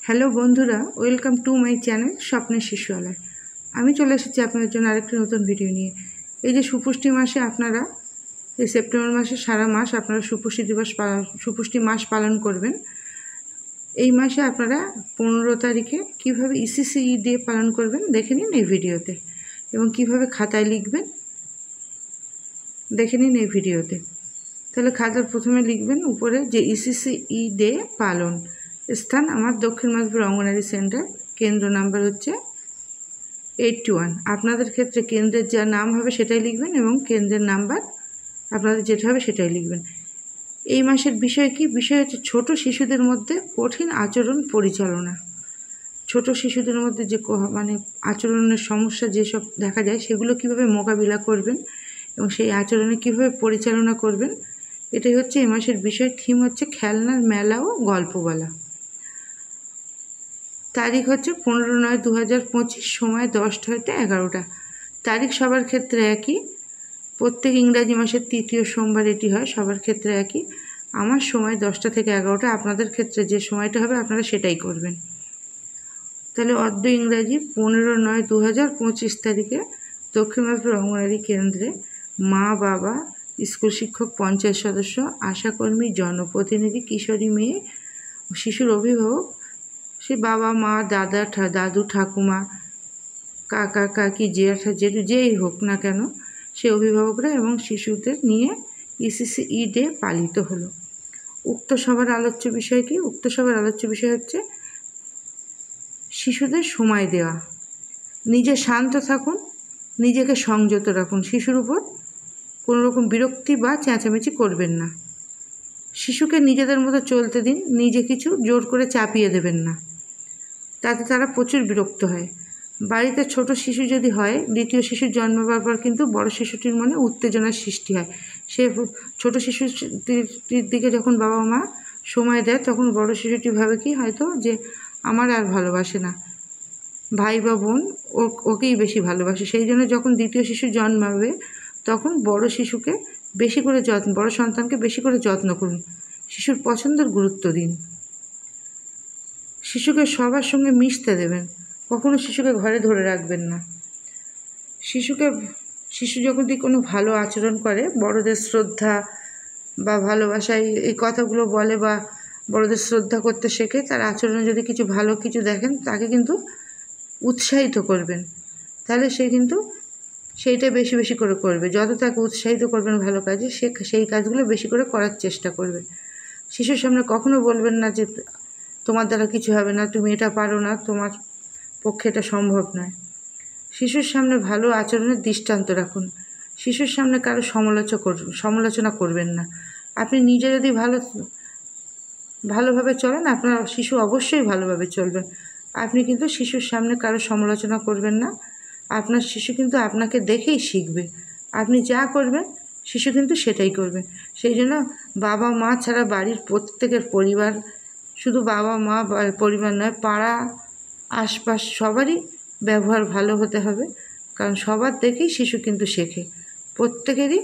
Hello বন্ধুরা, welcome to my channel স্বপ্নের শিশুয়ালয়। আমি চলে এসেছি আপনাদের জন্য আরেকটি নতুন ভিডিও নিয়ে। এই যে সুপুষ্টি মাসে আপনারা এই সেপ্টেম্বর মাসে সারা মাস আপনারা সুপুষ্টি মাস পালন করবেন। এই মাসে আপনারা 15 তারিখে কীভাবে ইসিসি ডে পালন করবেন দেখে নিন এই ভিডিওতে, এবং কিভাবে খাতায় লিখবেন দেখে নিন এই ভিডিওতে। তাহলে খাতার প্রথমে লিখবেন উপরে যে ইসিসি ডে পালন, স্থান আমার দক্ষিণ মাঝপুর অঙ্গনারী সেন্টার, কেন্দ্র নাম্বার হচ্ছে 81। আপনাদের ক্ষেত্রে কেন্দ্রের যা নাম হবে সেটাই লিখবেন এবং কেন্দ্রের নাম্বার আপনাদের যেটা হবে সেটাই লিখবেন। এই মাসের বিষয় কি? বিষয় হচ্ছে ছোট শিশুদের মধ্যে কঠিন আচরণ পরিচালনা। ছোট শিশুদের মধ্যে যে আচরণের সমস্যা যেসব দেখা যায় সেগুলো কিভাবে মোকাবিলা করবেন এবং সেই আচরণে কিভাবে পরিচালনা করবেন, এটাই হচ্ছে এই মাসের বিষয়। থিম হচ্ছে খেলনার মেলা ও গল্প বলা। তারিখ হচ্ছে 15/9/2025, সময় 10টা হতে 11টা। তারিখ সবার ক্ষেত্রে একই, প্রত্যেক ইংরাজি মাসের তৃতীয় সোমবার এটি হয়, সবার ক্ষেত্রে একই। আমার সময় 10টা থেকে 11টা, আপনাদের ক্ষেত্রে যে সময়টা হবে আপনারা সেটাই করবেন। তাহলে অদ্য ইংরাজি 15/9/2025 তারিখে দক্ষিণ মাঝপুর অঙ্গনারী কেন্দ্রে মা, বাবা, স্কুল শিক্ষক, পঞ্চায়েত সদস্য, আশাকর্মী, জনপ্রতিনিধি, কিশোরী মেয়ে, শিশুর অভিভাবক, সে বাবা মা, দাদু ঠাকুমা, কাকা কাকি, জেঠা জেঠু যেই হোক না কেন, সে অভিভাবকরা এবং শিশুদের নিয়ে ইসিসি ডে পালিত হলো। উক্ত সভার আলোচ্য বিষয় কি? উক্ত সভার আলোচ্য বিষয় হচ্ছে শিশুদের সময় দেওয়া। নিজে শান্ত থাকুন, নিজেকে সংযত রাখুন, শিশুর উপর কোনো রকম বিরক্তি বা চেঁচামেচি করবেন না। শিশুকে নিজেদের মতো চলতে দিন, নিজে কিছু জোর করে চাপিয়ে দেবেন না, তাতে তারা প্রচুর বিরক্ত হয়। বাড়িতে ছোট শিশু যদি হয়, দ্বিতীয় শিশুর জন্মাবার পর কিন্তু বড় শিশুটির মনে উত্তেজনার সৃষ্টি হয়। সে ছোট শিশুটির দিকে যখন বাবা মা সময় দেয় তখন বড় শিশুটি ভাবে কি হয়তো যে আমার আর ভালোবাসে না, ভাই বা বোন ওকেই বেশি ভালোবাসে। সেই জন্য যখন দ্বিতীয় শিশু জন্মাবে তখন বড় সন্তানকে বেশি করে যত্ন করুন, শিশুর পছন্দের গুরুত্ব দিন। শিশুকে সবার সঙ্গে মিশতে দেবেন, কখনো শিশুকে ঘরে ধরে রাখবেন না। শিশু যখন কোনো ভালো আচরণ করে, বড়দের শ্রদ্ধা বা ভালোবাসা এই কথাগুলো বলে বা বড়দের শ্রদ্ধা করতে শেখে, তার আচরণে যদি কিছু ভালো কিছু দেখেন তাকে কিন্তু উৎসাহিত করবেন, তাহলে সে কিন্তু সেইটা বেশি বেশি করে করবে। যত তাকে উৎসাহিত করবেন ভালো কাজে, সে সেই কাজগুলো বেশি করে করার চেষ্টা করবে। শিশুর সামনে কখনো বলবেন না যে তোমার দ্বারা কিছু হবে না, তুমি এটা পারো না, তোমার পক্ষে এটা সম্ভব নয়। শিশুর সামনে ভালো আচরণের দৃষ্টান্ত রাখুন। শিশুর সামনে কারো সমালোচনা করবেন না। আপনি নিজে যদি ভালোভাবে চলেন, আপনার শিশু অবশ্যই ভালোভাবে চলবে। আপনি কিন্তু শিশুর সামনে কারো সমালোচনা করবেন না। আপনার শিশু কিন্তু আপনাকে দেখেই শিখবে। আপনি যা করবেন শিশু কিন্তু সেটাই করবে। সেই জন্য বাবা মা ছাড়া বাড়ির প্রত্যেকের পরিবার, শুধু বাবা মা পরিবার নয়, পাড়া আশপাশ সবারই ব্যবহার ভালো হতে হবে, কারণ সবার দেখেই শিশু কিন্তু শেখে। প্রত্যেকেরই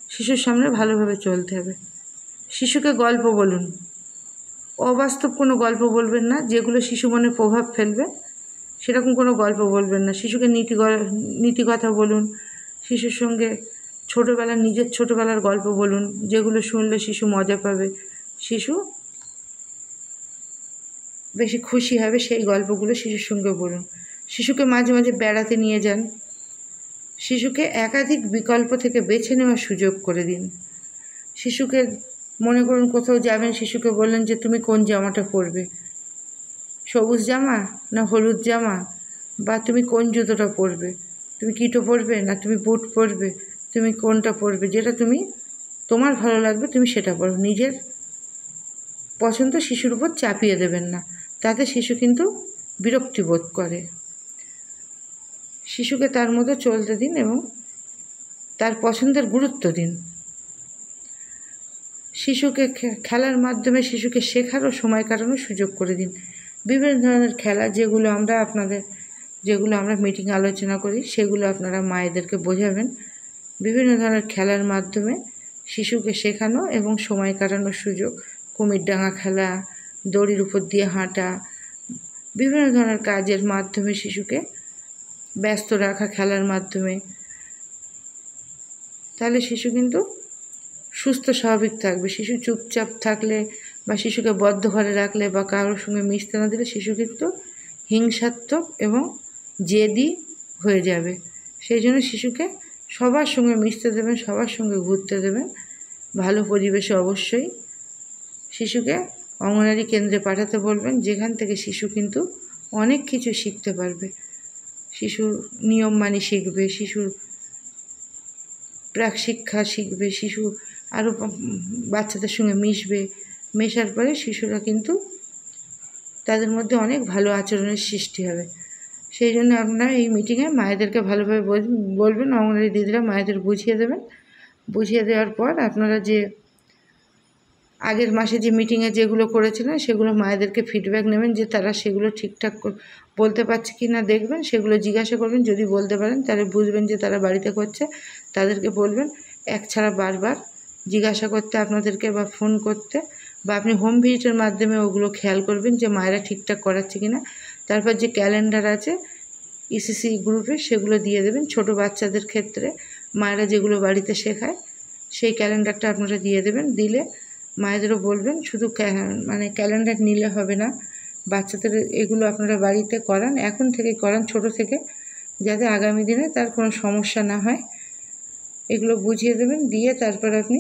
শিশুর সামনে ভালোভাবে চলতে হবে। শিশুকে গল্প বলুন, অবাস্তব কোনো গল্প বলবেন না, যেগুলো শিশু মনে প্রভাব ফেলবে সেরকম কোনো গল্প বলবেন না। শিশুকে নীতি কথা বলুন, শিশুর সঙ্গে নিজের ছোটোবেলার গল্প বলুন, যেগুলো শুনলে শিশু মজা পাবে, শিশু বেশি খুশি হবে, সেই গল্পগুলো শিশুর সঙ্গে বলুন। শিশুকে মাঝে মাঝে বেড়াতে নিয়ে যান। শিশুকে একাধিক বিকল্প থেকে বেছে নেওয়ার সুযোগ করে দিন। শিশুকে মনে করুন কোথাও যাবেন, শিশুকে বললেন যে তুমি কোন জামাটা পরবে, সবুজ জামা না হলুদ জামা, বা তুমি কোন জুতোটা পরবে, তুমি কিটো পরবে না তুমি বুট পরবে, তুমি কোনটা পরবে, যেটা তোমার ভালো লাগবে তুমি সেটা পরো। নিজের পছন্দ শিশুর উপর চাপিয়ে দেবেন না, তাতে শিশু কিন্তু বিরক্তি বোধ করে। শিশুকে তার মতো চলতে দিন এবং তার পছন্দের গুরুত্ব দিন। শিশুকে খেলার মাধ্যমে শিশুকে শেখারও সময় কাটানোর সুযোগ করে দিন। বিভিন্ন ধরনের খেলা যেগুলো আমরা মিটিংয়ে আলোচনা করি, সেগুলো আপনারা মায়েদেরকে বোঝাবেন। বিভিন্ন ধরনের খেলার মাধ্যমে শিশুকে শেখানো এবং সময় কাটানোর সুযোগ, কুমিরডাঙ্গা খেলা, দড়ির উপর দিয়ে হাঁটা, বিভিন্ন ধরনের কাজের মাধ্যমে শিশুকে ব্যস্ত রাখা খেলার মাধ্যমে, তাহলে শিশু কিন্তু সুস্থ স্বাভাবিক থাকবে। শিশু চুপচাপ থাকলে বা শিশুকে বদ্ধ ঘরে রাখলে বা কারোর সঙ্গে মিশতে না দিলে শিশু কিন্তু হিংসাত্মক এবং জেদি হয়ে যাবে। সেই জন্য শিশুকে সবার সঙ্গে মিশতে দেবেন, সবার সঙ্গে ঘুরতে দেবেন, ভালো পরিবেশে অবশ্যই। শিশুকে অঙ্গনারী কেন্দ্রে পাঠাতে বলবেন, যেখান থেকে শিশু কিন্তু অনেক কিছু শিখতে পারবে। শিশু নিয়ম মানি শিখবে, শিশুর প্রাক শিক্ষা শিখবে, শিশু আরও বাচ্চাদের সঙ্গে মিশবে। মেশার পরে শিশুরা কিন্তু তাদের মধ্যে অনেক ভালো আচরণের সৃষ্টি হবে। সেই জন্য আপনারা এই মিটিংয়ে মায়েদেরকে ভালোভাবে বলবেন, অঙ্গনারী দিদিরা মায়েদের বুঝিয়ে দেবেন। বুঝিয়ে দেওয়ার পর আপনারা যে আগের মাসে যে মিটিংয়ে যেগুলো করেছিলেন সেগুলো মায়েদেরকে ফিডব্যাক নেবেন, যে তারা সেগুলো ঠিকঠাক বলতে পারছে কি না দেখবেন, সেগুলো জিজ্ঞাসা করবেন। যদি বলতে পারেন তাহলে বুঝবেন যে তারা বাড়িতে করছে। তাদেরকে বলবেন এক ছাড়া বারবার জিজ্ঞাসা করতে আপনাদেরকে, বা ফোন করতে, বা আপনি হোম ভিজিটের মাধ্যমে ওগুলো খেয়াল করবেন যে মায়েরা ঠিকঠাক করাচ্ছে কি না। তারপর যে ক্যালেন্ডার আছে ইসিসি গ্রুপে সেগুলো দিয়ে দেবেন। ছোট বাচ্চাদের ক্ষেত্রে মায়েরা যেগুলো বাড়িতে শেখায় সেই ক্যালেন্ডারটা আপনারা দিয়ে দেবেন। দিলে মায়েদেরও বলবেন শুধু ক্যালেন্ডার নিলে হবে না, বাচ্চাদের এগুলো আপনারা বাড়িতে করান, এখন থেকেই করান, ছোট থেকে, যাতে আগামী দিনে তার কোনো সমস্যা না হয়। এগুলো বুঝিয়ে দেবেন। দিয়ে তারপর আপনি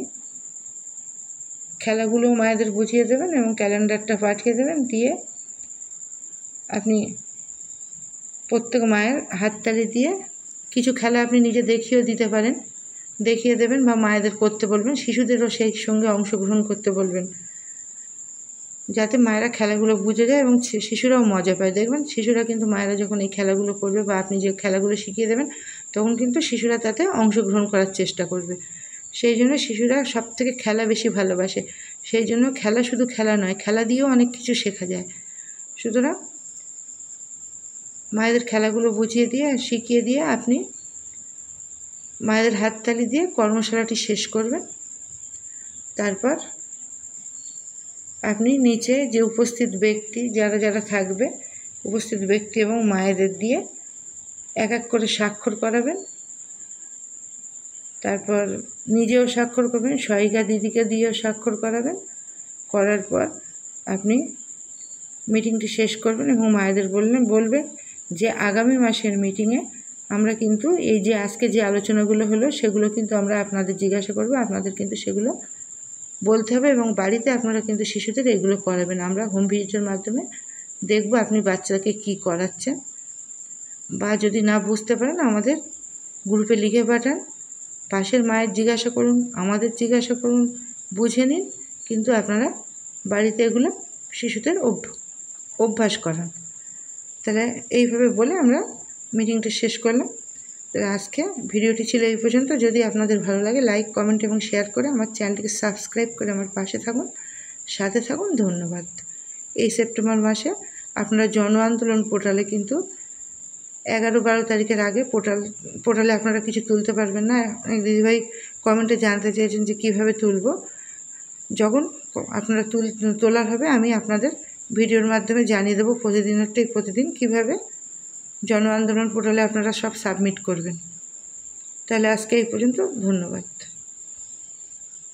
খেলাগুলোও মায়েদের বুঝিয়ে দেবেন এবং ক্যালেন্ডারটা পাঠিয়ে দেবেন। দিয়ে আপনি প্রত্যেক মায়ের হাততালি দিয়ে কিছু খেলা আপনি নিজে দেখিয়েও দিতে পারেন, দেখিয়ে দেবেন, বা মায়েদের করতে বলবেন। শিশুদেরও সেই সঙ্গে অংশগ্রহণ করতে বলবেন, যাতে মায়েরা খেলাগুলো বুঝে যায় এবং শিশুরাও মজা পায়। দেখবেন শিশুরা কিন্তু মায়েরা যখন এই খেলাগুলো করবে বা আপনি যে খেলাগুলো শিখিয়ে দেবেন, তখন কিন্তু শিশুরা তাতে অংশগ্রহণ করার চেষ্টা করবে। সেই জন্য শিশুরা সবথেকে খেলা বেশি ভালোবাসে। সেই জন্য খেলা শুধু খেলা নয়, খেলা দিয়েও অনেক কিছু শেখা যায়। সুতরাং মায়েদের খেলাগুলো বুঝিয়ে দিয়ে শিখিয়ে দিয়ে আপনি মায়েদের হাততালি দিয়ে কর্মশালাটি শেষ করবেন। তারপর আপনি নিচে যে উপস্থিত ব্যক্তি যারা থাকবে, উপস্থিত ব্যক্তি এবং মায়েদের দিয়ে এক এক করে স্বাক্ষর করাবেন। তারপর নিজেও স্বাক্ষর করবেন, সহায়িকা দিদিকে দিয়েও স্বাক্ষর করাবেন। করার পর আপনি মিটিংটি শেষ করবেন এবং মায়েদের বলবেন যে আগামী মাসের মিটিংয়ে আমরা কিন্তু এই যে আজকে যে আলোচনাগুলো হলো সেগুলো কিন্তু আমরা আপনাদের জিজ্ঞাসা করবো, আপনাদের কিন্তু সেগুলো বলতে হবে এবং বাড়িতে আপনারা কিন্তু শিশুদের এগুলো করাবেন। আমরা হোম ভিজিটের মাধ্যমে দেখব আপনি বাচ্চাকে কি করাচ্ছেন, বা যদি না বুঝতে পারেন আমাদের গ্রুপে লিখে পাঠান। পাশের মায়ের জিজ্ঞাসা করুন, আমাদের জিজ্ঞাসা করুন, বুঝে নিন, কিন্তু আপনারা বাড়িতে এগুলো শিশুদের অভ্যাস করান। তাহলে এইভাবে বলে আমরা মিটিংটা শেষ করলাম। তাহলে আজকে ভিডিওটি ছিল এই পর্যন্ত। যদি আপনাদের ভালো লাগে লাইক, কমেন্ট এবং শেয়ার করে আমার চ্যানেলটিকে সাবস্ক্রাইব করে আমার পাশে থাকুন, সাথে থাকুন। ধন্যবাদ। এই সেপ্টেম্বর মাসে আপনারা জন আন্দোলন পোর্টালে কিন্তু 11-12 তারিখের আগে পোর্টালে আপনারা কিছু তুলতে পারবেন না। অনেক দিদিভাই কমেন্টে জানতে চেয়েছেন যে কীভাবে তুলব। যখন আপনারা তোলার হবে আমি আপনাদের ভিডিওর মাধ্যমে জানিয়ে দেবো প্রতিদিন কীভাবে জন আন্দোলন পোর্টালে আপনারা সব সাবমিট করবেন। তাহলে আজকে এই পর্যন্ত। ধন্যবাদ।